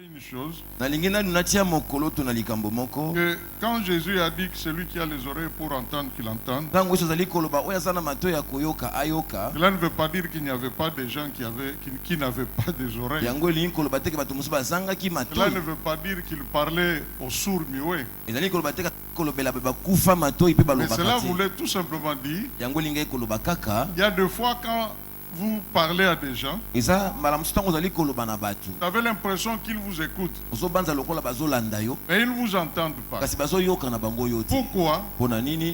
Une chose, que quand Jésus a dit que celui qui a les oreilles pour entendre, qu'il entende, cela ne veut pas dire qu'il n'y avait pas des gens qui n'avaient pas des oreilles. Cela ne veut pas dire qu'il parlait aux sourds muets. Mais cela voulait tout simplement dire, il y a des fois quand vous parlez à des gens, vous avez l'impression qu'ils vous écoutent, mais ils ne vous entendent pas. Pourquoi?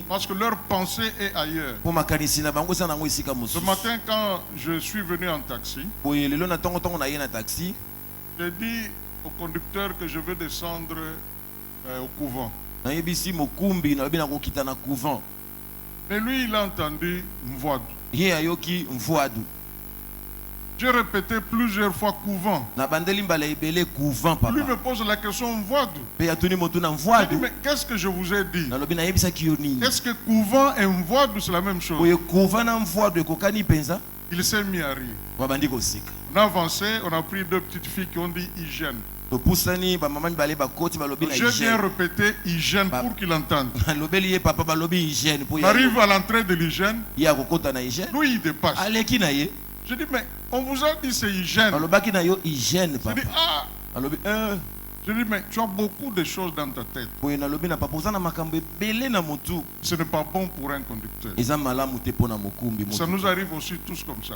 Parce que leur pensée est ailleurs. Ce matin, quand je suis venu en taxi, j'ai dit au conducteur que je veux descendre au couvent. Mais lui, il a entendu Mvoadou. J'ai répété plusieurs fois couvent. Lui me pose la question Mvoadou. J'ai dit, mais qu'est-ce que je vous ai dit? Est-ce que couvent et Mvoadou c'est la même chose? Il s'est mis à rire. On a avancé, on a pris deux petites filles qui ont dit hygiène. J'ai bien répété hygiène pour qu'il entende. On arrive à l'entrée de l'hygiène. Lui il dépasse. Je dis mais on vous a dit c'est hygiène. Je dis ah. Je dis mais tu as beaucoup de choses dans ta tête. Ce n'est pas bon pour un conducteur. Ça nous arrive aussi tous comme ça.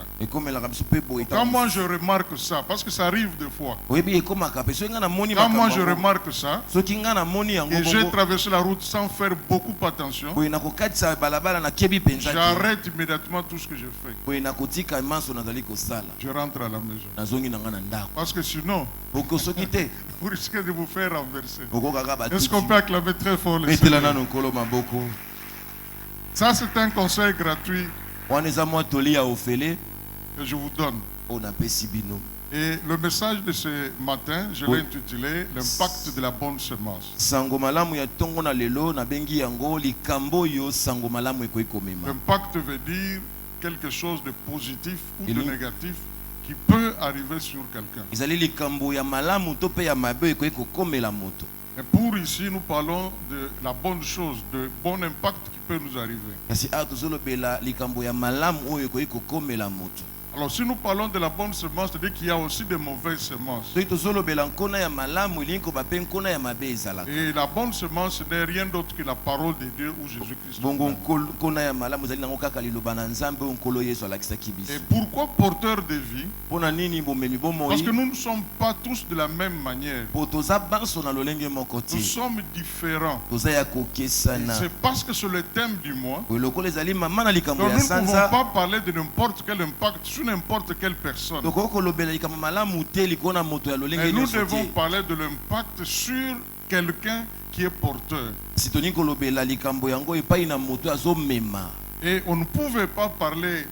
Quand moi je remarque ça, parce que ça arrive des fois. Quand moi je remarque ça, et j'ai traversé la route sans faire beaucoup attention, j'arrête immédiatement tout ce que je fais. Je rentre à la maison. Parce que sinon, vous risquez de vous faire renverser. Est-ce qu'on peut acclamer très fort le Seigneur? Ça c'est un conseil gratuit que je vous donne. Et le message de ce matin, je l'ai intitulé l'impact de la bonne semence. L'impact veut dire quelque chose de positif ou de négatif qui peut arriver sur quelqu'un. Et pour ici, nous parlons de la bonne chose, de bon impact qui peut nous arriver. Alors si nous parlons de la bonne semence, c'est-à-dire qu'il y a aussi de mauvaises semences. Et la bonne semence, ce n'est rien d'autre que la parole de Dieu ou Jésus-Christ. Et pourquoi porteur de vie? Parce que nous ne sommes pas tous de la même manière. Nous sommes différents. C'est parce que c'est le thème du mois. Donc nous ne pouvons pas parler de n'importe quel impact sur n'importe quelle personne. Mais nous devons parler de l'impact sur quelqu'un qui est porteur. Et on ne pouvait pas parler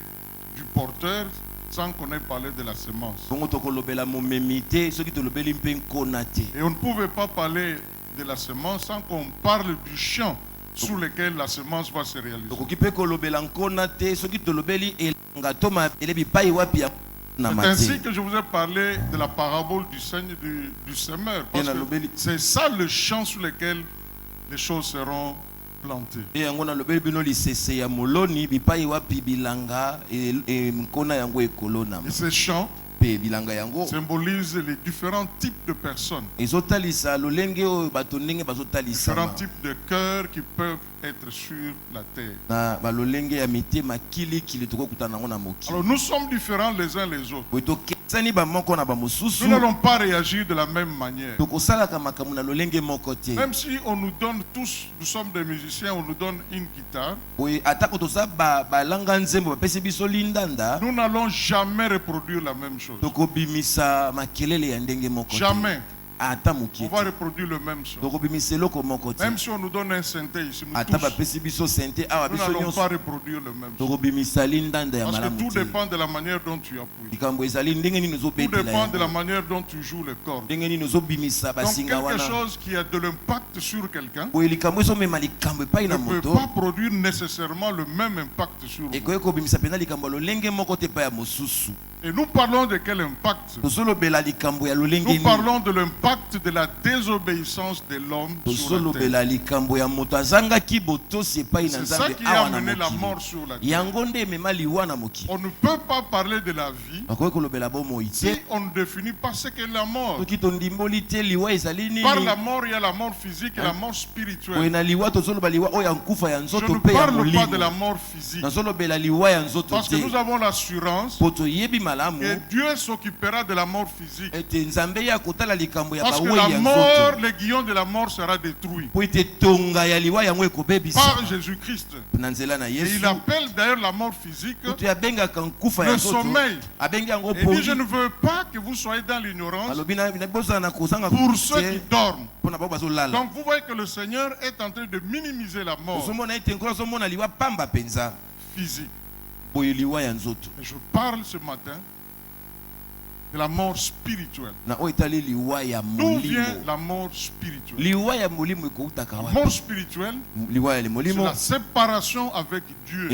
du porteur sans qu'on ait parlé de la semence. Et on ne pouvait pas parler de la semence sans qu'on parle du champ sous lequel la semence va se réaliser. C'est ainsi que je vous ai parlé de la parabole du semeur. Parce que c'est ça le champ sur lequel les choses seront plantées. Et ces champs symbolise les différents types de personnes, différents types de cœurs qui peuvent être sur la terre. Alors nous sommes différents les uns les autres. Nous n'allons pas réagir de la même manière. Même si on nous donne tous, nous sommes des musiciens, on nous donne une guitare, nous n'allons jamais reproduire la même chose. Jamais. On va reproduire le même son. Même si on nous donne un synthé ici, nous n'allons pas reproduire le même son. Parce que tout dépend de la manière dont tu appuies. Tout dépend de la manière dont tu joues les cordes. Donc quelque chose qui a de l'impact sur quelqu'un ne peut pas produire nécessairement le même impact sur vous. Et nous parlons de quel impact? Nous parlons de l'impact de la désobéissance de l'homme sur la terre. C'est ça qui a amené la mort sur la terre. On ne peut pas parler de la vie si on ne définit pas ce qu'est la mort. Par la mort, il y a la mort physique et la mort spirituelle. Je ne parle pas de la mort physique. Parce que nous avons l'assurance que Dieu s'occupera de la mort physique. Parce que la mort, l'aiguillon de la mort sera détruit par Jésus-Christ. Et il appelle d'ailleurs la mort physique le sommeil. Et dit, je ne veux pas que vous soyez dans l'ignorance pour ceux qui dorment. Donc vous voyez que le Seigneur est en train de minimiser la mort physique. Et je parle ce matin de la mort spirituelle. D'où vient la mort spirituelle? La mort spirituelle, c'est la séparation avec Dieu.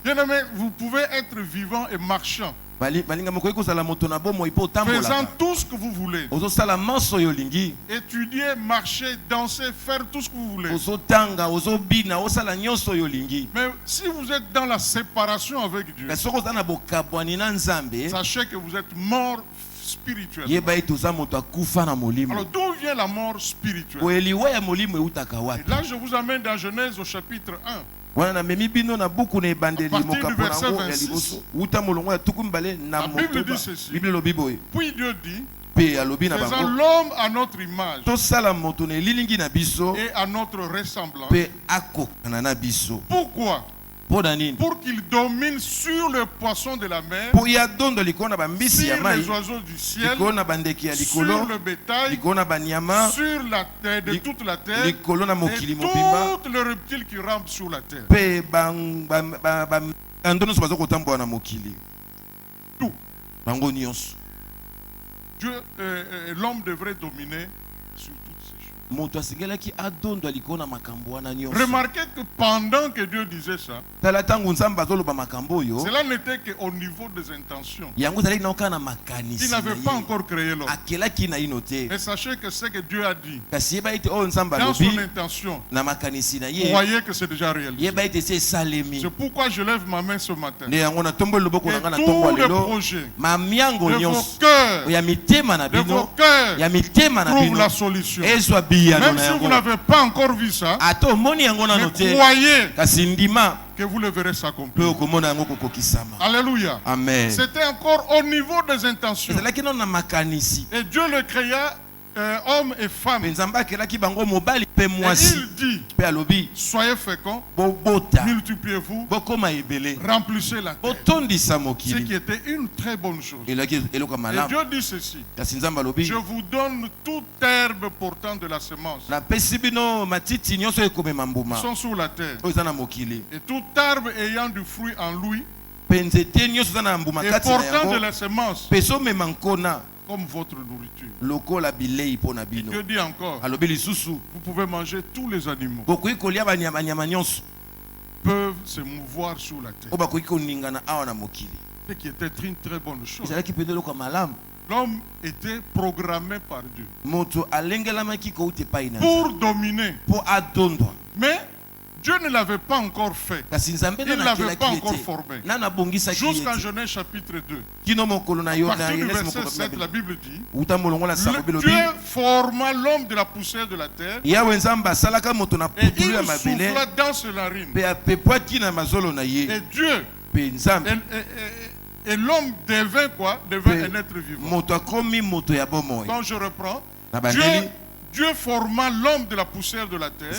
Bien-aimé, vous pouvez être vivant et marchant, faisant tout ce que vous voulez, étudier, marcher, danser, faire tout ce que vous voulez. Mais si vous êtes dans la séparation avec Dieu, sachez que vous êtes mort spirituellement. Alors d'où vient la mort spirituelle? Et là je vous amène dans Genèse au chapitre 1. À partir du verset 26, la Bible dit ceci. Puis Dieu dit, faisons l'homme à notre image et à notre ressemblance. Pourquoi? Pour qu'il domine sur les poissons de la mer, sur les oiseaux du ciel, sur le bétail, sur la terre, de toute la terre, et tous les reptiles qui rampent sur la terre. Tout. Dieu, l'homme devrait dominer sur toutes ces choses. Remarquez que pendant que Dieu disait ça, cela n'était qu'au niveau des intentions. Il n'avait pas encore créé l'homme. Et sachez que ce que Dieu a dit dans son intention, vous voyez que c'est déjà réalisé. C'est pourquoi je lève ma main ce matin. Et tous les projets de vos cœurs trouvent la solution. Même si vous n'avez pas encore vu ça, mais croyez que vous le verrez s'accomplir. Alléluia. Amen. C'était encore au niveau des intentions. Et Dieu le créa hommes et femmes. Et il dit, soyez féconds, multipliez-vous, remplissez la terre. Ce qui était une très bonne chose. Et Dieu dit ceci, je vous donne toute herbe portant de la semence qui sont sur la terre, et toute herbe ayant du fruit en lui, et portant de la semence comme votre nourriture. Et Dieu dit encore, vous pouvez manger tous les animaux, peuvent se mouvoir sur la terre. Ce qui était une très bonne chose. L'homme était programmé par Dieu pour dominer. Mais Dieu ne l'avait pas encore fait. Il ne l'avait pas encore formé. Jusqu'en Genèse chapitre 2. À partir du verset 7, la Bible dit, Dieu forma l'homme de la poussière de la terre et il souffla dans ses narines. Et Dieu, et l'homme devint quoi? Devint un être vivant. Donc je reprends. Dieu forma l'homme de la poussière de la terre et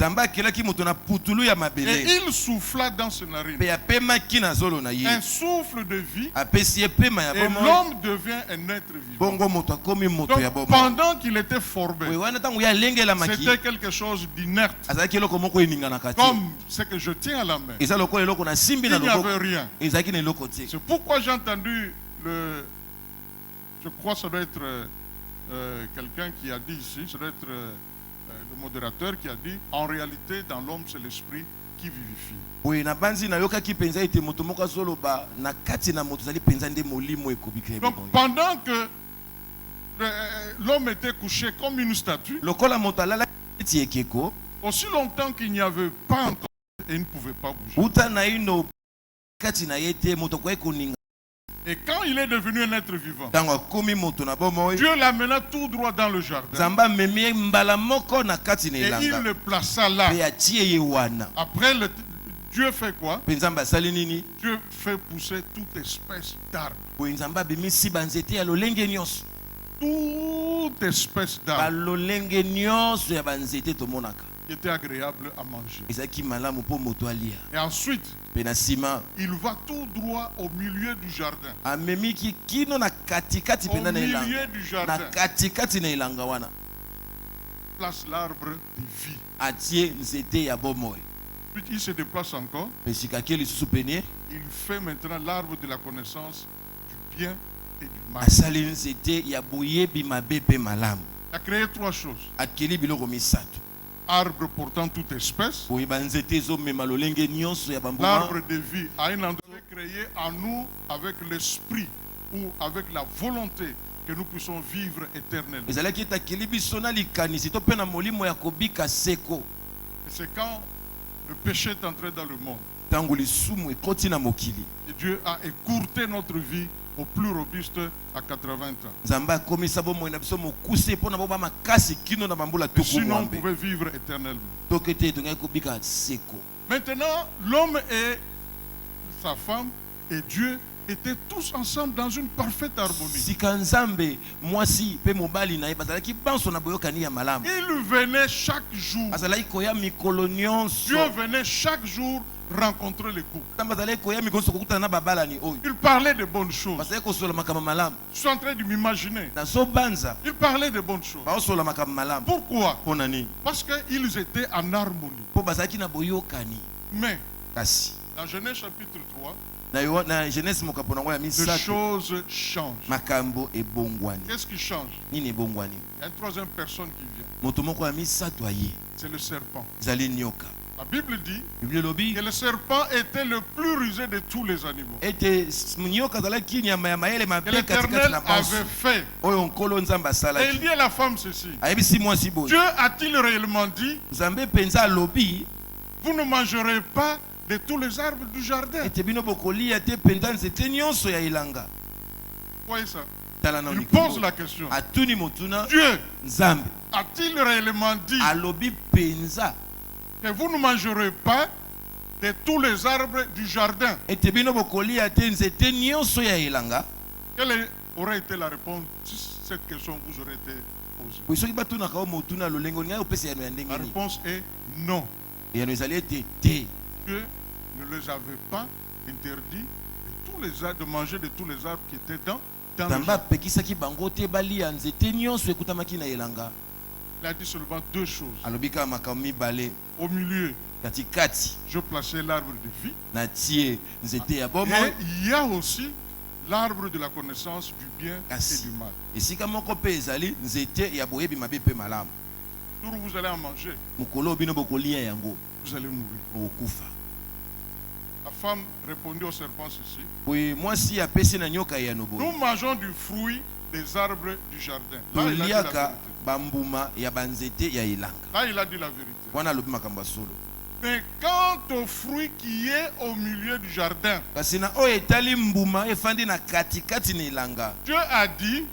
il souffla dans ses narines un souffle de vie et l'homme devient un être vivant. Donc pendant qu'il était formé, c'était quelque chose d'inerte, comme ce que je tiens à la main. Il n'y avait rien. C'est pourquoi j'ai entendu je crois que ça doit être quelqu'un qui a dit ici, ça doit être le modérateur qui a dit, en réalité dans l'homme c'est l'esprit qui vivifie. Donc pendant que l'homme était couché comme une statue, aussi longtemps qu'il n'y avait pas encore et il ne pouvait pas bouger. Et quand il est devenu un être vivant, Dieu l'amena tout droit dans le jardin. Et il le plaça là. Après, Dieu fait quoi? Dieu fait pousser toute espèce d'arbre. Toute espèce d'arbre qui était agréable à manger. Et ensuite, il va tout droit au milieu du jardin. Au milieu du jardin. Place l'arbre de vie. Puis il se déplace encore. Il fait maintenant l'arbre de la connaissance du bien et du mal. Il a créé trois choses. Arbre portant toute espèce. L'arbre de vie a un endroit créé en nous avec l'esprit ou avec la volonté que nous puissions vivre éternellement. Et c'est quand le péché est entré dans le monde. Et Dieu a écourté notre vie au plus robuste à 80 ans. Sinon, on pouvait vivre éternellement. Maintenant, l'homme et sa femme et Dieu étaient tous ensemble dans une parfaite harmonie. Ils venaient chaque jour. Dieu venait chaque jour rencontrer les couples. Il parlait de bonnes choses. Je suis en train de m'imaginer. Il parlait de bonnes choses. Pourquoi? Parce qu'ils étaient en harmonie. Mais dans Genèse chapitre 3, les choses changent. Qu'est-ce qui change? Il y a une troisième personne qui vient. C'est le serpent. La Bible dit que le serpent était le plus rusé de tous les animaux. Et l'Éternel avait fait. Et il dit à la femme ceci: Dieu a-t-il réellement dit, vous ne mangerez pas de tous les arbres du jardin? Voyez ça? Il pose la question. Dieu a-t-il réellement dit que vous ne mangerez pas de tous les arbres du jardin? Quelle aurait été la réponse si cette question vous aurait été posée? La réponse est non. Dieu ne les avait pas interdit de manger de tous les arbres qui étaient dans le jardin. Il a dit seulement deux choses. Au milieu, je plaçais l'arbre de vie. Et il y a aussi l'arbre de la connaissance du bien et du mal. Quand vous allez en manger, vous allez mourir. La femme répondit au serpent ceci: nous mangeons du fruit des arbres du jardin. Là, il a dit la vérité. Mais quant au fruit qui est au milieu du jardin, Dieu a dit,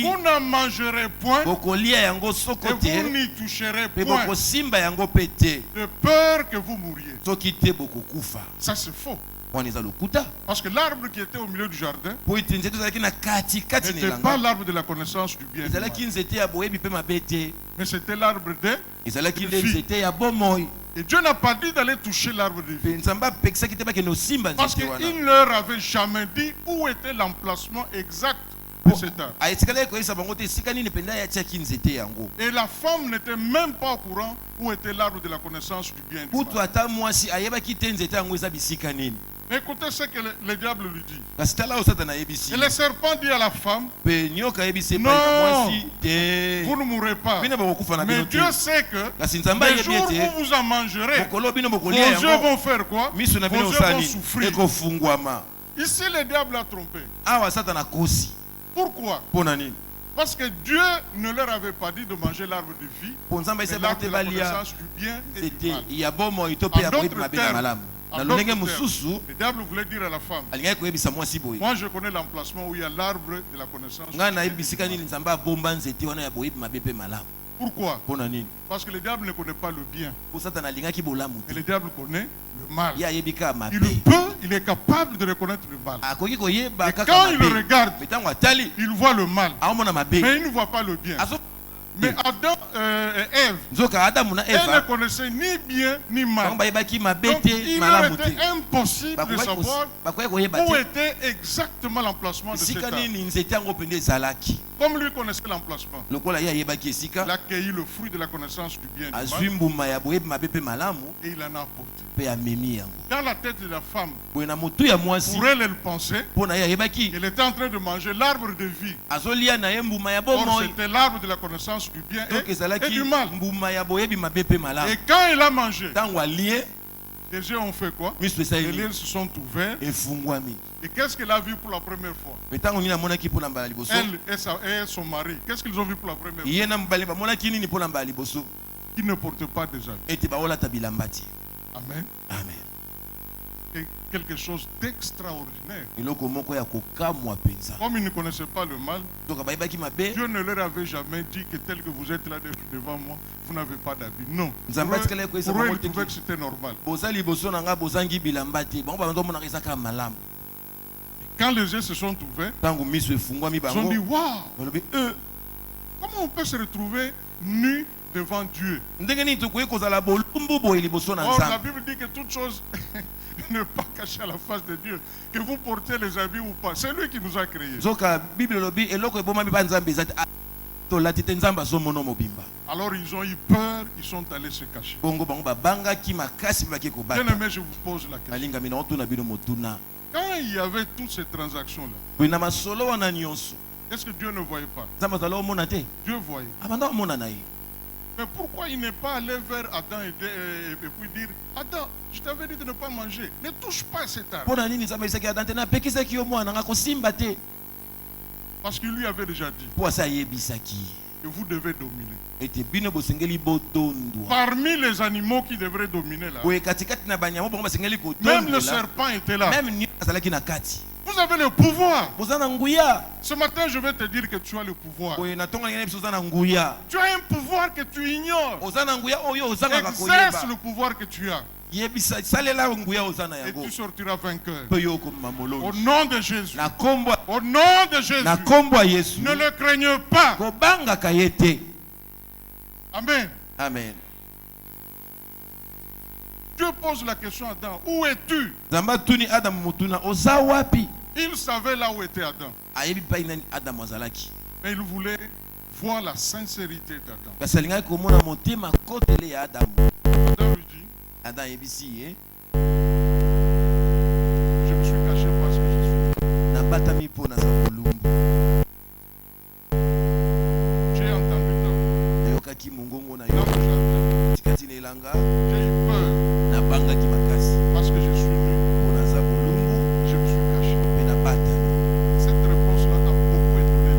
vous n'en mangerez point et vous n'y toucherez point, de peur que vous mouriez. Ça c'est faux. Parce que l'arbre qui était au milieu du jardin n'était pas l'arbre de la connaissance du bien et du mal, mais c'était l'arbre de vie. Et Dieu n'a pas dit d'aller toucher l'arbre de vie, parce qu'il ne leur avait jamais dit où était l'emplacement exact de cet arbre. Et la femme n'était même pas au courant où était l'arbre de la connaissance du bien et du mal. Mais écoutez ce que le diable lui dit. Et le serpent dit à la femme, non, vous ne mourrez pas. Mais Dieu sait que le jour où vous en mangerez, vos yeux vont faire quoi? Vos yeux vont souffrir. Ici, le diable a trompé. Pourquoi? Parce que Dieu ne leur avait pas dit de manger l'arbre de vie, mais l'arbre de la connaissance du bien et du mal. En d'autres termes, le diable voulait dire à la femme, moi je connais l'emplacement où il y a l'arbre de la connaissance du bien. Pourquoi? Parce que le diable ne connaît pas le bien. Mais le diable connaît le mal. Il est capable de reconnaître le mal. Et quand il le regarde, il voit le mal. Mais il ne voit pas le bien. Mais Adam et Ève, elles ne connaissaient ni bien ni mal. Donc il leur était impossible de savoir où était exactement l'emplacement de cet arbre. Comme lui connaissait l'emplacement, il a cueilli le fruit de la connaissance du bien et du mal et il en a apporté. Dans la tête de la femme, pour elle, elle pensait qu'elle était en train de manger l'arbre de vie. Or, c'était l'arbre de la connaissance du bien et du mal. Et quand elle a mangé, les yeux ont fait quoi? Les yeux se sont ouverts. Et qu'est-ce qu'elle a vu pour la première fois? Elle et son mari, qu'est-ce qu'ils ont vu pour la première fois? Ils ne portent pas des habits. Amen. Amen. Et quelque chose d'extraordinaire. Comme ils ne connaissaient pas le mal, Dieu ne leur avait jamais dit que tel que vous êtes là devant moi, vous n'avez pas d'habit. Non. Pour eux, ils trouvaient que c'était normal. Et quand les yeux se sont ouverts, ils ont dit, waouh, comment on peut se retrouver nu devant Dieu? Or, la Bible dit que toute chose n'est pas cachée à la face de Dieu. Que vous portez les habits ou pas, c'est lui qui nous a créés. Alors ils ont eu peur, ils sont allés se cacher. Bien aimé, je vous pose la question. Quand il y avait toutes ces transactions-là, est-ce que Dieu ne voyait pas? Dieu voyait. Mais pourquoi il n'est pas allé vers Adam et puis dire, Adam, je t'avais dit de ne pas manger, ne touche pas à cet arbre. Parce qu'il lui avait déjà dit que vous devez dominer. Parmi les animaux qui devraient dominer là, même le serpent était là. Vous avez le pouvoir. Ce matin, je vais te dire que tu as le pouvoir. Tu as un pouvoir que tu ignores. Exerce le pouvoir que tu as. Et tu sortiras vainqueur. Au nom de Jésus. Au nom de Jésus. Ne le craignez pas. Amen. Amen. Dieu pose la question à Adam, où es-tu? Il savait là où était Adam. Mais il voulait voir la sincérité d'Adam. Adam lui dit, je me suis caché parce que je suis. J'ai entendu ta voix. J'ai eu peur. Parce que je suis nu. Je me suis caché. Cette réponse-là a beaucoup étonné.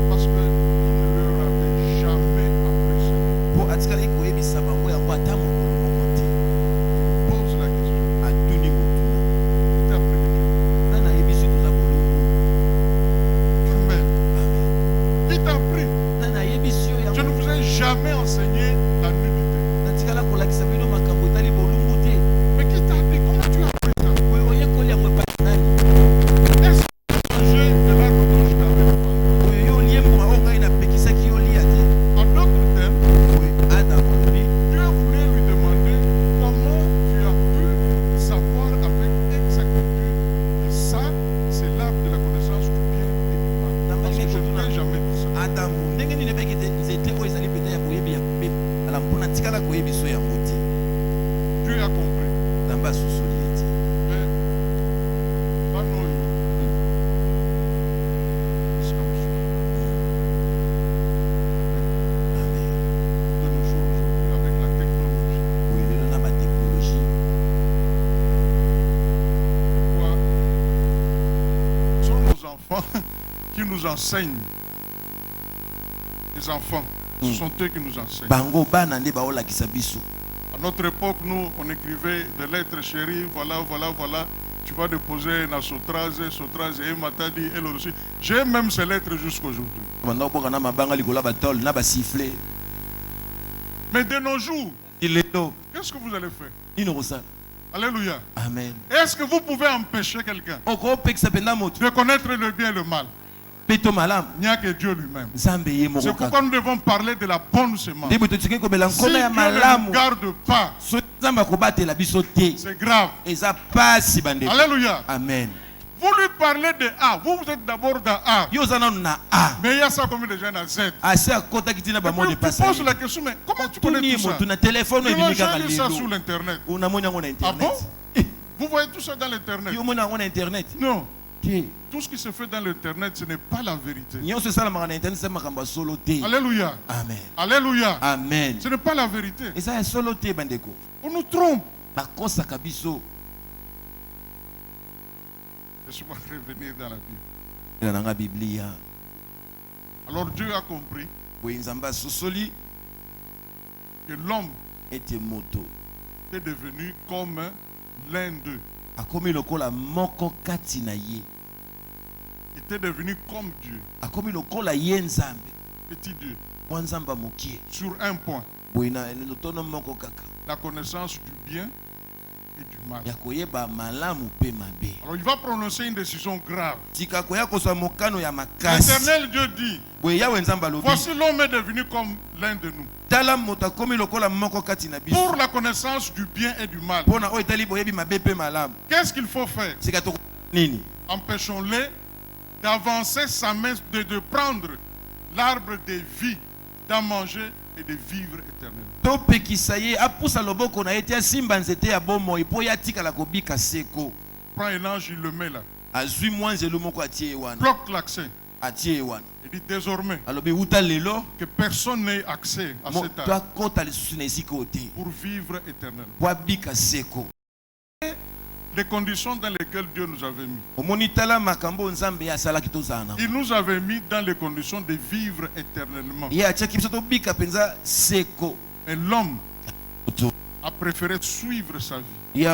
Parce qu'il ne leur avait jamais appris ça. Il pose la question. Qui t'a appris de Dieu? gens qui nous enseignent. Les enfants, ce sont eux qui nous enseignent. À notre époque, nous, on écrivait des lettres chéries, voilà. Tu vas déposer na Sotraz et Matadi et le reçu. J'ai même ces lettres jusqu'aujourd'hui. Mais de nos jours, qu'est-ce que vous allez faire? Alléluia. Amen. Est-ce que vous pouvez empêcher quelqu'un de connaître le bien et le mal? Il n'y a que Dieu lui-même. C'est pourquoi nous devons parler de la bonne semence. Si Dieu ne nous garde pas, c'est grave. Alléluia. Amen. Vous lui parlez de A. Vous êtes d'abord dans A. Mais il y a ça comme déjà dans Z. Et puis tu poses la question, mais comment tu connais tout ça? Tu l'as jamais vu ça sur l'internet. Ah bon? Vous voyez tout ça dans l'internet? Non. Tout ce qui se fait dans l'internet, ce n'est pas la vérité. Alléluia. Amen. Alléluia. Amen. Ce n'est pas la vérité. On nous trompe. Laisse-moi revenir dans la Bible. Alors Dieu a compris que l'homme était devenu comme l'un d'eux. Il était devenu comme Dieu. Petit Dieu. Sur un point. La connaissance du bien et du mal. Alors il va prononcer une décision grave. L'Éternel Dieu dit: voici l'homme est devenu comme l'un de nous. Pour la connaissance du bien et du mal. Qu'est-ce qu'il faut faire? Empêchons-les d'avancer sa main, de prendre l'arbre de vie, d'en manger et de vivre éternellement. Prends un ange, il le met là. Bloque l'accès. Il dit désormais que personne n'ait accès à cet arbre pour vivre éternellement. Les conditions dans lesquelles Dieu nous avait mis. Il nous avait mis dans les conditions de vivre éternellement. Et l'homme a préféré suivre sa vie.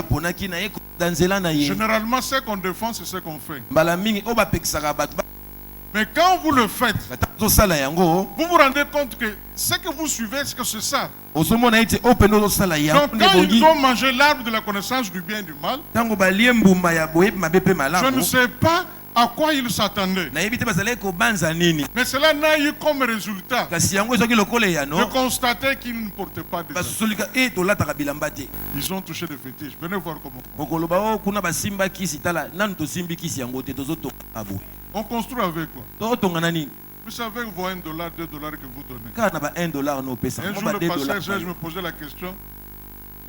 Généralement, ce qu'on défend, c'est ce qu'on fait. Mais quand vous le faites, vous vous rendez compte que ce que vous suivez, c'est que c'est ça. Donc quand ils ont mangé l'arbre de la connaissance du bien et du mal, je ne sais pas à quoi ils s'attendaient. Mais cela n'a eu comme résultat de constater qu'ils ne portaient pas de habits. Ils ont touché des fétiches. Venez voir comment. On construit avec quoi? Vous savez, vous voyez $1, $2 que vous donnez. Un jour, le pasteur, je me posais la question.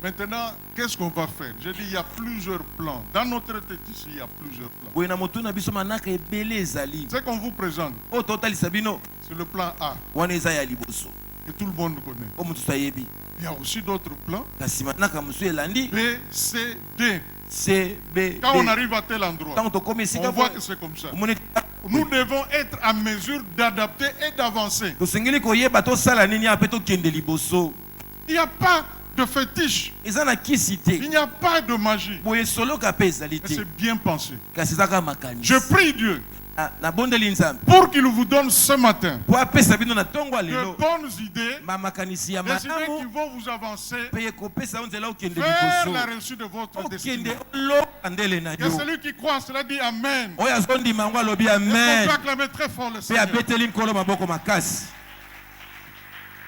Maintenant, qu'est-ce qu'on va faire? J'ai dit, il y a plusieurs plans. Dans notre tête ici, il y a plusieurs plans. Ce qu'on vous présente, c'est le plan A, que tout le monde connaît. Il y a aussi d'autres plans. B, C, D. Quand on arrive à tel endroit, on voit que c'est comme ça. Nous devons être à mesure d'adapter et d'avancer. Il n'y a pas de fétiche. Il n'y a pas de magie. Mais c'est bien pensé. Je prie Dieu pour qu'il vous donne ce matin de bonnes idées, des idées qui vont vous avancer vers la réussite de votre destinée. Il y a celui qui croit, cela dit Amen. Est-ce qu'on peut acclamer très fort le Seigneur?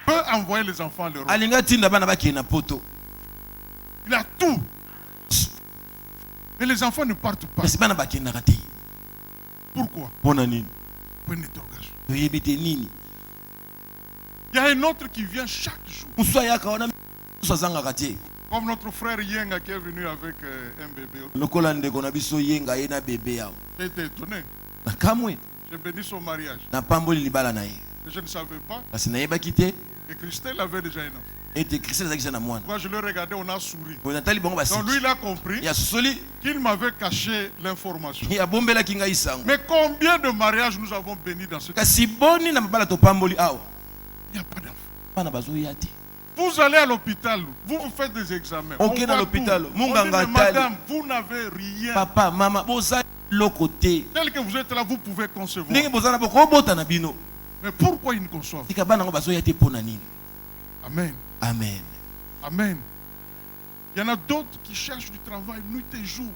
Peut envoyer les enfants à l'Europe. Il a tout. Mais les enfants ne partent pas. Pourquoi? Point d'interrogation. Il y a un autre qui vient chaque jour. Comme notre frère Yenga qui est venu avec un bébé. J'étais étonné. J'ai béni son mariage. Mais je ne savais pas que Christelle avait déjà un enfant. Moi, je le regardais, on a souri. Donc lui, il a compris qu'il m'avait caché l'information. Mais combien de mariages nous avons bénis dans ce cas? Il n'y a pas d'enfant. Vous allez à l'hôpital, vous faites des examens. On dit, madame, vous n'avez rien. Papa, maman, tel que vous êtes là, vous pouvez concevoir. Mais pourquoi ils ne conçoivent? Amen. Amen. Amen. Il y en a d'autres qui cherchent du travail nuit et jour.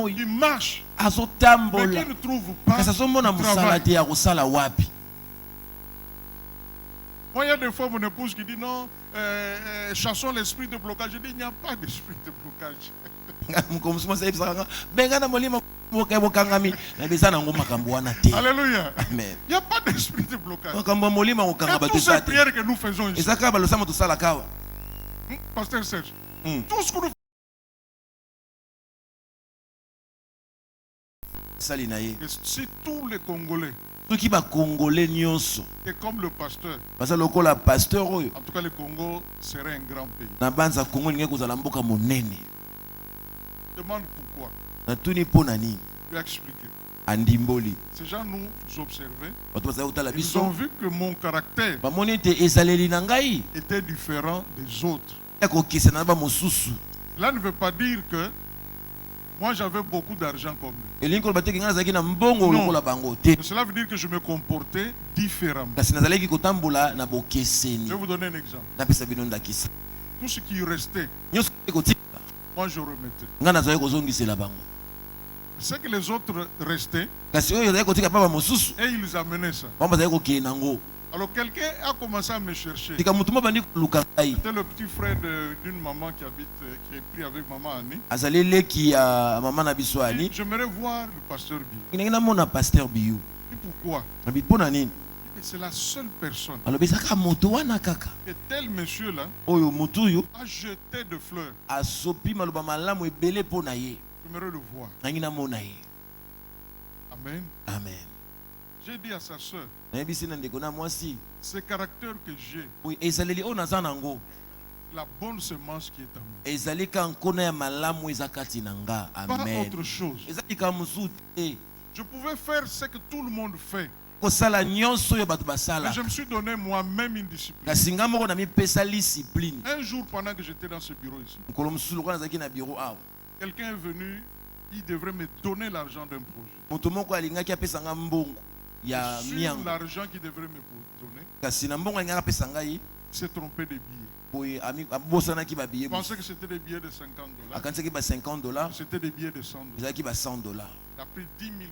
Ils marchent, mais qui ne trouvent pas du travail. Moi, il y a des fois mon épouse qui dit non, chassons l'esprit de blocage. Je dis, il n'y a pas d'esprit de blocage. Alléluia. Amen. Il n'y a pas d'esprit de blocage. Et toutes ces prières que nous faisons ici, Pasteur Serge, tout ce que nous faisons, si tous les Congolais, et comme le pasteur, en tout cas le Congo serait un grand pays. Demande pourquoi. Je vais expliquer. Ces gens nous observaient. Ils ont vu que mon caractère était différent des autres. Cela ne veut pas dire que moi j'avais beaucoup d'argent comme eux. Non. Cela veut dire que je me comportais différemment. Je vais vous donner un exemple. Tout ce qui restait, moi je remettais. C'est que les autres restaient et ils amenaient ça. Alors quelqu'un a commencé à me chercher. C'était le petit frère d'une maman qui est pris avec maman Annie. J'aimerais voir le pasteur Biou. Et pourquoi? C'est la seule personne que tel monsieur-là a jeté de fleurs. J'aimerais le voir. Amen. Amen. J'ai dit à sa soeur, ce caractère que j'ai, la bonne semence qui est en moi. Pas autre chose. Je pouvais faire ce que tout le monde fait. Mais je me suis donné moi-même une discipline. Un jour, pendant que j'étais dans ce bureau ici, quelqu'un est venu, il devrait me donner l'argent d'un projet. Sur l'argent qu'il devrait me donner, il s'est trompé des billets. Il pensait que c'était des billets de $50. C'était des billets de $100. Il a pris $10,000.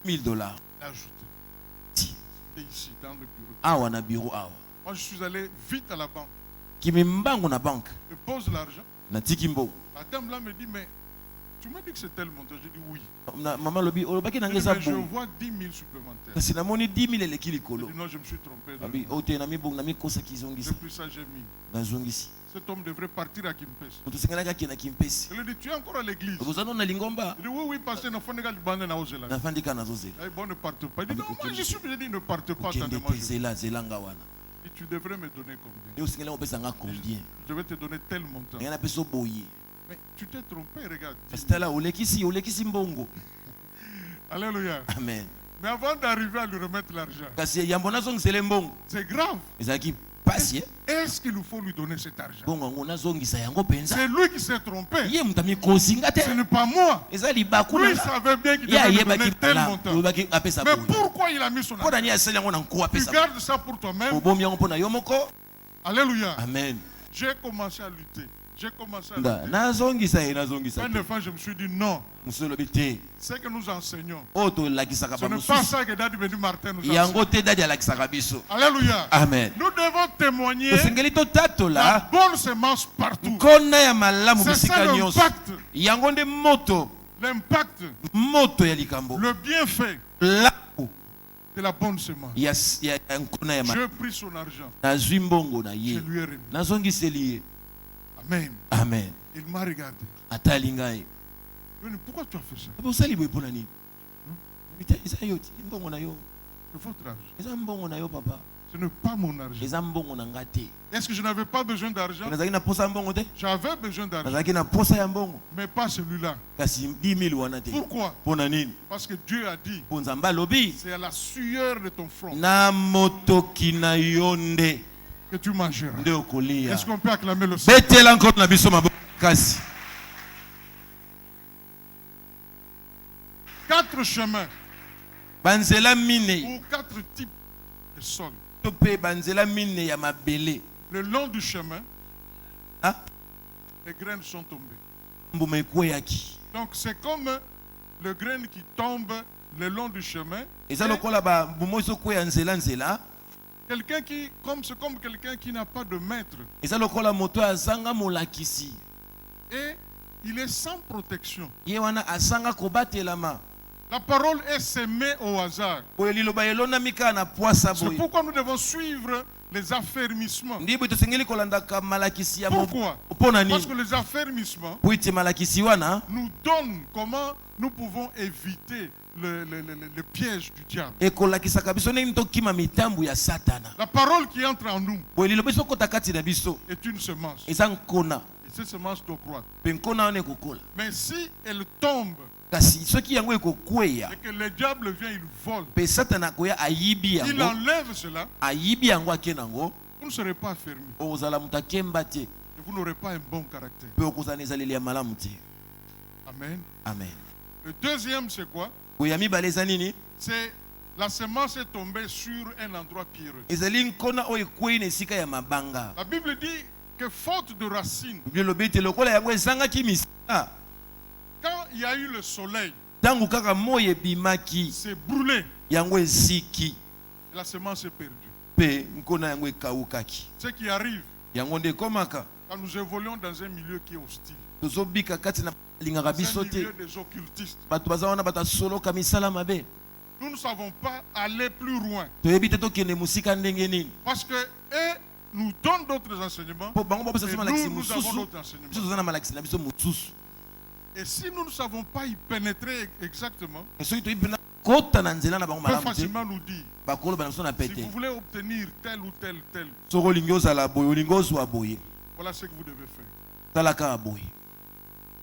Il a ajouté. C'était ici, dans le bureau. Moi, je suis allé vite à la banque. Je pose l'argent. La dame là me dit, mais tu m'as dit que c'était le montant. Je dis oui. Mais je vois 10 000 supplémentaires. Je dis non, je me suis trompé. Depuis ça, j'ai mis. Cet homme devrait partir à Kimpes. Je lui ai dit, tu es encore à l'église? Il dit, oui, parce que ne faut pas bande na ozela. Bon, ne parte pas. Il dit, non, moi je suis obligé de dire ne parte pas. Et tu devrais me donner combien? Je vais te donner tel montant. Mais tu t'es trompé, regarde. Alléluia. Amen. Mais avant d'arriver à lui remettre l'argent, c'est grave. Est-ce qu'il faut lui donner cet argent? C'est lui qui s'est trompé. Ce n'est pas moi. Lui savait bien qu'il devait me donner tel montant. Mais pourquoi il a mis son argent? Tu gardes ça pour toi-même. Alléluia. Amen. J'ai commencé à lutter. J'ai commencé à lutter. Fin de fin, je me suis dit non. Ce que nous enseignons, ce n'est pas ça que Daddy Béni Martin nous enseigne. Alléluia. Amen. Nous devons témoigner la bonne semence partout. C'est ça l'impact. L'impact, le bienfait de la bonne semence. J'ai pris son argent. Je lui ai remis. Amen. Amen. Il m'a regardé. Pourquoi tu as fait ça? C'est votre argent. Ce n'est pas mon argent. Est-ce que je n'avais pas besoin d'argent? J'avais besoin d'argent. Mais pas celui-là. Pourquoi? Parce que Dieu a dit, c'est à la sueur de ton front que tu mangeras. Est-ce qu'on peut acclamer le Seigneur? 4 chemins ou 4 types de sol. Le long du chemin, les graines sont tombées. Donc c'est comme les graines qui tombent le long du chemin. Quelqu'un qui, c'est comme quelqu'un qui n'a pas de maître. Et il est sans protection. La parole est semée au hasard. C'est pourquoi nous devons suivre les affermissements. Pourquoi? Parce que les affermissements nous donnent comment nous pouvons éviter le piège du diable. La parole qui entre en nous est une semence. Et cette semence doit croître. Mais si elle tombe et que le diable vient, il vole, il enlève cela, vous ne serez pas fermé. Et vous n'aurez pas un bon caractère. Amen. Amen. Le deuxième, c'est quoi? C'est la semence est tombée sur un endroit pierreux. La Bible dit que faute de racines, quand il y a eu le soleil, c'est brûlé. La semence est perdue. Ce qui arrive, quand nous évoluons dans un milieu qui est hostile, un milieu des occultistes, nous ne savons pas aller plus loin. Parce que eux nous donnent d'autres enseignements et nous avons d'autres enseignements. Et si nous ne savons pas y pénétrer exactement, on peut facilement nous dire, si vous voulez obtenir tel ou tel, voilà ce que vous devez faire. Vous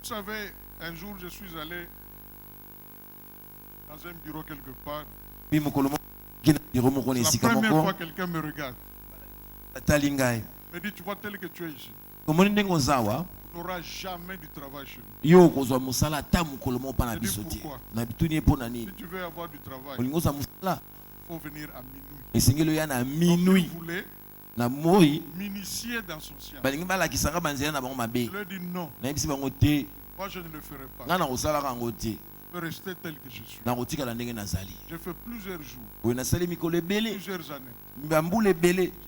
savez, un jour je suis allé dans un bureau quelque part. C'est la première fois que quelqu'un me regarde. Il me dit, tu vois tel que tu es ici, tu n'auras jamais du travail chez nous. Je dis pourquoi? Si tu veux avoir du travail, il faut venir à minuit. Donc il voulait m'initier dans son science. Je lui ai dit non. Moi je ne le ferai pas. Je peux rester tel que je suis. J'ai fait plusieurs jours, plusieurs années. Je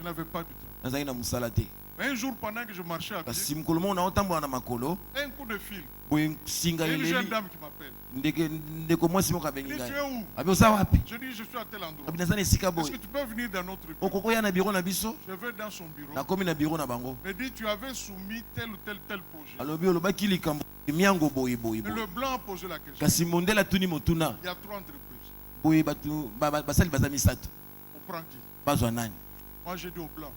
n'avais pas du travail. Un jour, pendant que je marchais à pied, un coup de fil, une jeune dame qui m'appelle. Elle dit, tu es où? Je dis, je suis à tel endroit. Est-ce que tu peux venir dans notre bureau? Je vais dans son bureau. Elle dit, tu avais soumis tel ou tel projet. Et le blanc a posé la question. Il y a 3 entreprises. On prend qui? Moi j'ai dit au blanc,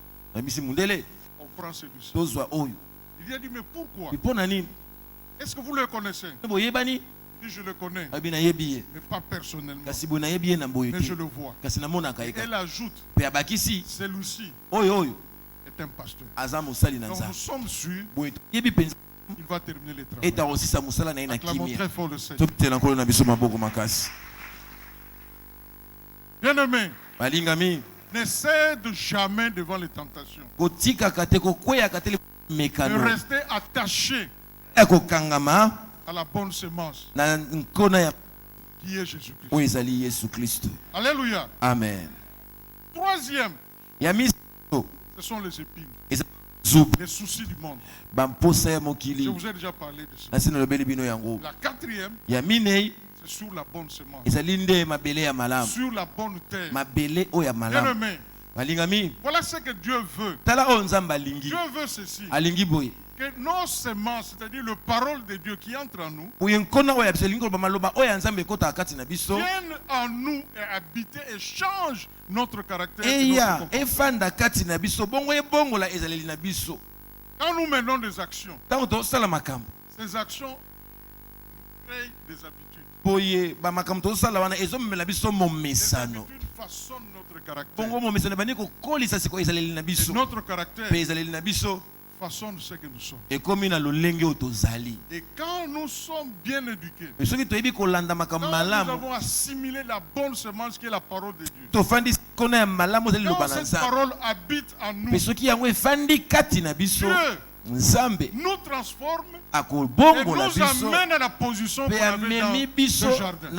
on prend celui-ci. Il a dit, mais pourquoi? Est-ce que vous le connaissez? Il dit, je le connais, mais pas personnellement. Mais je le vois. Et elle ajoute, celui-ci est un pasteur. Donc nous sommes sûrs qu'il va terminer les travaux. Acclamons très fort le Seigneur. Bien-aimé, ne cède jamais devant les tentations. Ne restez attaché à la bonne semence qui est Jésus-Christ. Alléluia. Amen. Troisième, ce sont les épines, les soucis du monde. Je vous ai déjà parlé de ça. La quatrième, c'est sur la bonne semence, sur la bonne terre. Bien-aimé, Voilà ce que Dieu veut. Dieu veut ceci. Que nos semences, c'est-à-dire le parole de Dieu qui entre en nous, viennent en nous et habitent et changent notre caractère. Quand nous menons des actions, ces actions nous créent des habitudes. Les habitudes façonnent notre caractère. Et notre caractère façonne ce que nous sommes. Et quand nous sommes bien éduqués, quand nous avons assimilé la bonne semence qui est la parole de Dieu, quand cette parole habite en nous, Dieu nous transforme et nous amène à la position qu'on avait dans le jardin.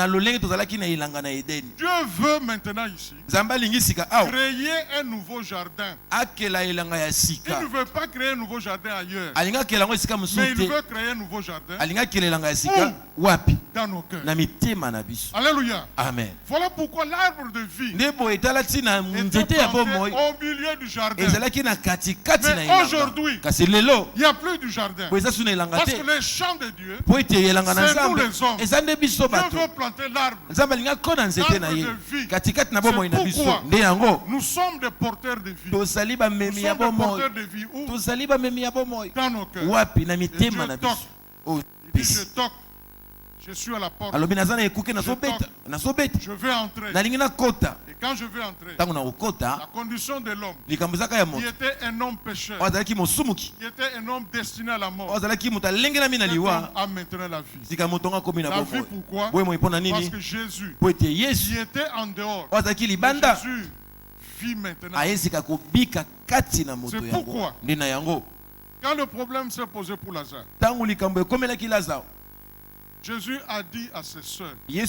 Dieu veut maintenant ici créer un nouveau jardin. Il ne veut pas créer un nouveau jardin ailleurs, mais il veut créer un nouveau jardin dans nos cœurs. Alléluia. Amen. Voilà pourquoi l'arbre de vie était planté au milieu du jardin. Mais aujourd'hui, il n'y a plus du jardin. Parce que les champs de Dieu, c'est nous les hommes. Dieu veut planter l'arbre de vie. C'est pourquoi nous sommes des porteurs de vie. Nous sommes des porteurs de vie où dans nos cœurs. Et Dieu toque. Il dit, je toque. Je suis à la porte. Je vais entrer. Et quand je vais entrer, la condition de l'homme qui était un homme pécheur, qui était un homme destiné à la mort, a maintenant la vie. La vie pourquoi? Parce que Jésus qui était en dehors, Jésus vit maintenant. C'est pourquoi quand le problème s'est posé pour Lazare, Jésus a dit à ses sœurs, et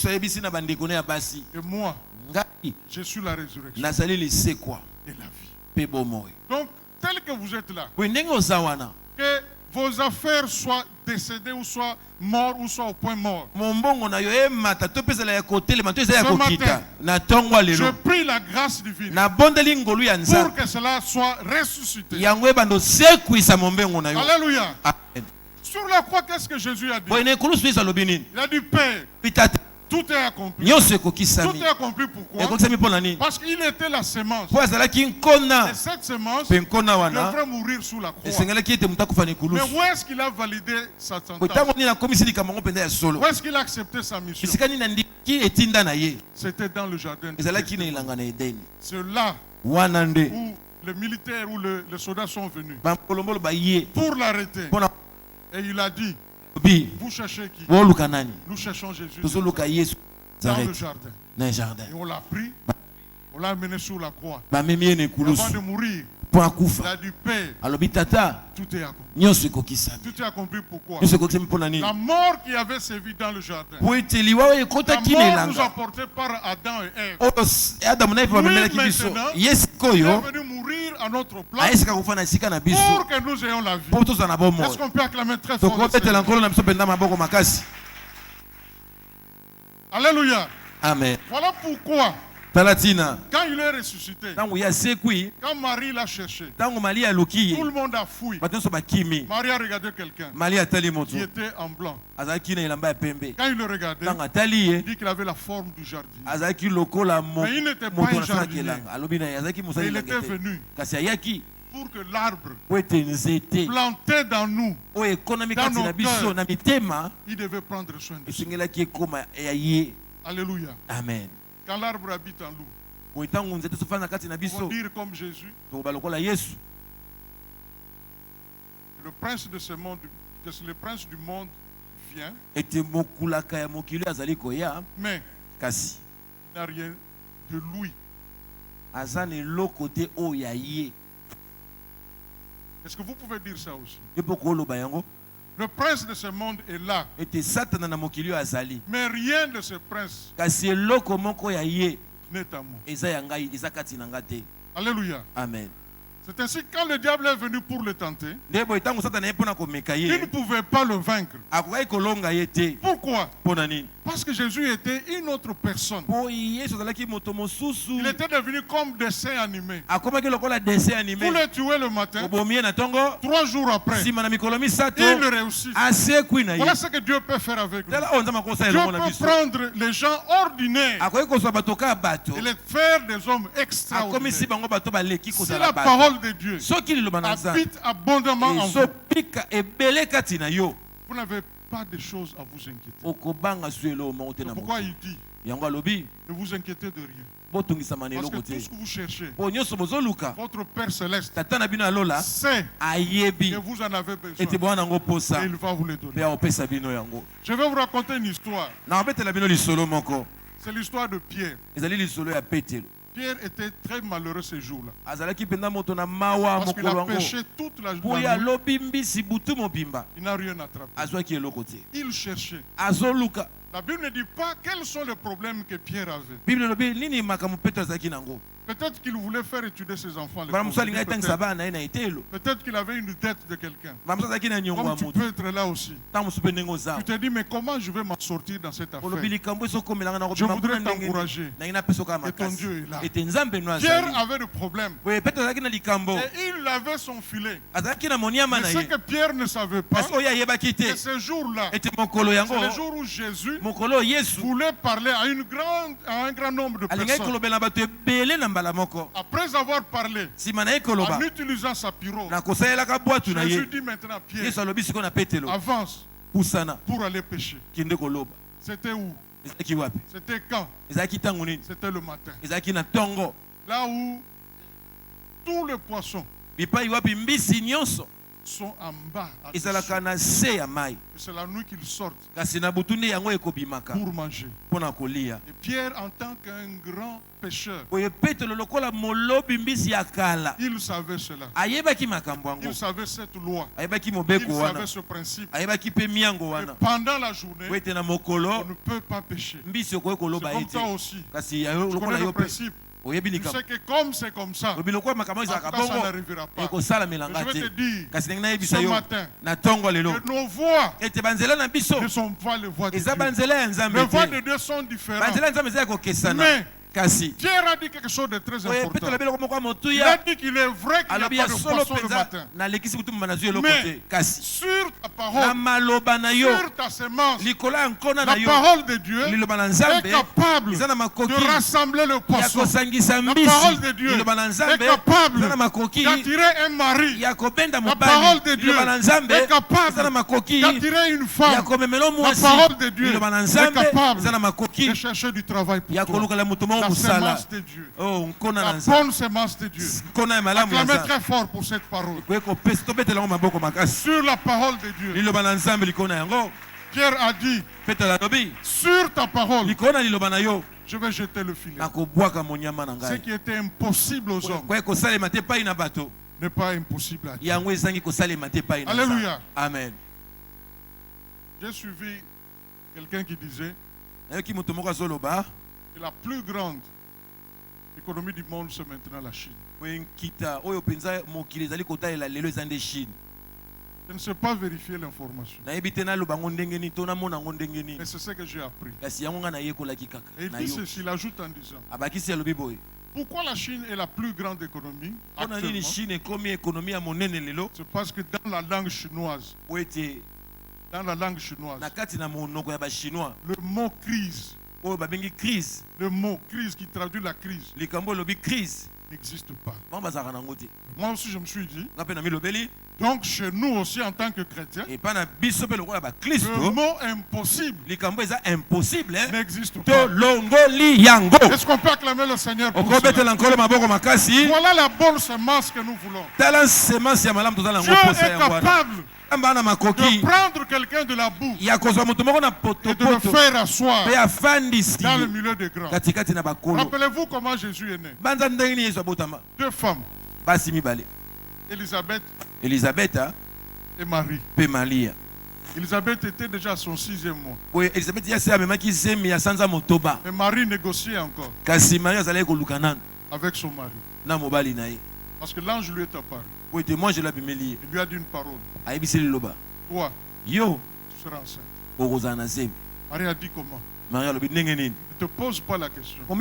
moi, je suis la résurrection et la vie. Donc, tel que vous êtes là, que vos affaires soient décédées ou soient mortes ou soient au point mort. Ce matin, je prie la grâce divine pour que cela soit ressuscité. Alléluia. Sur la croix, qu'est-ce que Jésus a dit? Il a dit, Père, tout est accompli. Tout est accompli pourquoi? Parce qu'il était la semence. Et cette semence devrait mourir sous la croix. Mais où est-ce qu'il a validé sa sentence? Où est-ce qu'il a accepté sa mission? C'était dans le jardin. C'est là où les militaires ou les soldats sont venus pour l'arrêter. Et il a dit, vous cherchez qui? Nous cherchons Jésus dans le jardin. Et on l'a pris, on l'a amené sur la croix. Avant de mourir, il a dit, Père, tout est accompli. Tout est accompli pourquoi? La mort qui avait servi dans le jardin, la mort nous apportée par Adam et Ève, lui maintenant, il est venu mourir à notre place pour que nous ayons la vie. Est-ce qu'on peut acclamer très fort? Alléluia. Amen. Voilà pourquoi quand il est ressuscité, quand Marie l'a cherché, tout le monde a fouillé. Marie a regardé quelqu'un qui était en blanc. Quand il le regardait, il dit qu'il avait la forme du jardinier. Mais il n'était pas un jardinier. Et il était venu pour que l'arbre planté dans nous, dans nos cœurs, il devait prendre soin de nous. Alléluia. Amen. Quand l'arbre habite en nous, on va dire comme Jésus, le prince de ce monde, que le prince du monde vient, mais il n'a rien de lui. Est-ce que vous pouvez dire ça aussi? Le prince de ce monde est là. Mais rien de ce prince n'est à moi. Alléluia. Amen. C'est ainsi que quand le diable est venu pour le tenter, il ne pouvait pas le vaincre. Pourquoi? Parce que Jésus était une autre personne. Il était devenu comme dessin animé. Vous le tuez le matin, 3 jours après, il réussit. Voilà ce que Dieu peut faire avec nous. Dieu peut prendre les gens ordinaires et les faire des hommes extraordinaires. C'est la parole de Dieu habite abondamment en vous. Vous n'avez pas de choses à vous inquiéter. Pourquoi il dit ne vous inquiétez de rien. Parce que tout ce que vous cherchez, votre Père Céleste sait que vous en avez besoin et il va vous les donner. Je vais vous raconter une histoire. C'est l'histoire de Pierre. Pierre était très malheureux ce jour-là. Parce qu'il a péché toute la nuit. Il n'a rien attrapé. Il cherchait. La Bible ne dit pas quels sont les problèmes que Pierre avait. Peut-être qu'il voulait faire étudier ses enfants. Peut-être qu'il avait une dette de quelqu'un. Comme tu peux être là aussi. Tu te dis, mais comment je vais m'en sortir dans cette affaire? Je voudrais t'encourager. Et ton Dieu est là. Pierre avait des problèmes. Et il avait son filet. Mais ce que Pierre ne savait pas, que ce jour-là, c'est le jour où Jésus voulait parler à un grand nombre de personnes. Après avoir parlé, en utilisant sa pirogue, Jésus dit maintenant à Pierre, avance pour aller pêcher. C'était où? C'était quand? C'était le matin. Là où tous les poissons sont en bas. C'est la nuit qu'ils sortent pour manger. Et Pierre, en tant qu'un grand pêcheur, il savait cela. Il savait cette loi. Il savait ce principe. Et pendant la journée, on ne peut pas pêcher. C'est comme toi aussi. Tu connais le principe. Tu sais que comme c'est comme ça, en tout cas, ça n'arrivera pas. Mais je vais te dire, ce matin, que nos voix ne sont pas les voix de Dieu. Les voix de Dieu sont différentes. Mais Pierre a dit quelque chose de très important. Il a dit qu'il est vrai qu'il n'y a pas de poisson le matin. Mais sur ta parole, sur ta semence, la parole de Dieu est capable de rassembler le poisson. La parole de Dieu est capable d'attirer un mari. La parole de Dieu est capable d'attirer une femme. La parole de Dieu est capable de chercher du travail pour toi. La semence de Dieu. La bonne semence de Dieu. Acclamez très fort pour cette parole. Sur la parole de Dieu. Pierre a dit, sur ta parole, je vais jeter le filet. Ce qui était impossible aux hommes n'est pas impossible à Dieu. Alléluia. Amen. J'ai suivi quelqu'un qui disait que la plus grande économie du monde, c'est maintenant la Chine. Je ne sais pas vérifier l'information. Mais c'est ce que j'ai appris. Et il dit ceci, il ajoute en disant, pourquoi la Chine est la plus grande économie actuellement? C'est parce que dans la langue chinoise, le mot crise, le mot crise qui traduit la crise, n'existe pas. Moi aussi je me suis dit, donc chez nous aussi en tant que chrétiens, le mot impossible n'existe pas. Est-ce qu'on peut acclamer le Seigneur pour cela? Voilà la bonne semence que nous voulons. Dieu est capable de prendre quelqu'un de la boue et de le faire asseoir dans le milieu des grands. Rappelez-vous comment Jésus est né. 2 femmes, Élisabeth et Marie. Élisabeth était déjà à son 6e mois. Mais Marie négociait encore avec son mari. Parce que l'ange lui est apparu. Oui, moi je l'ai Il lui a dit une parole. Toi, yo, tu seras enceinte. Marie a dit comment? Ne te pose pas la question. Ce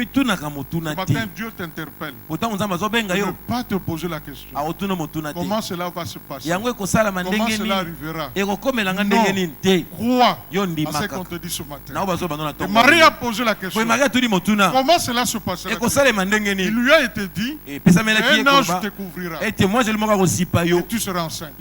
matin, Dieu t'interpelle. Ne pas te poser la question. Comment cela va se passer? Comment cela arrivera? Non. Crois à ce qu'on te dit ce matin. Et Marie a posé la question. Comment cela se passera? Il lui a été dit, un ange te couvrira. Et tu seras enceinte.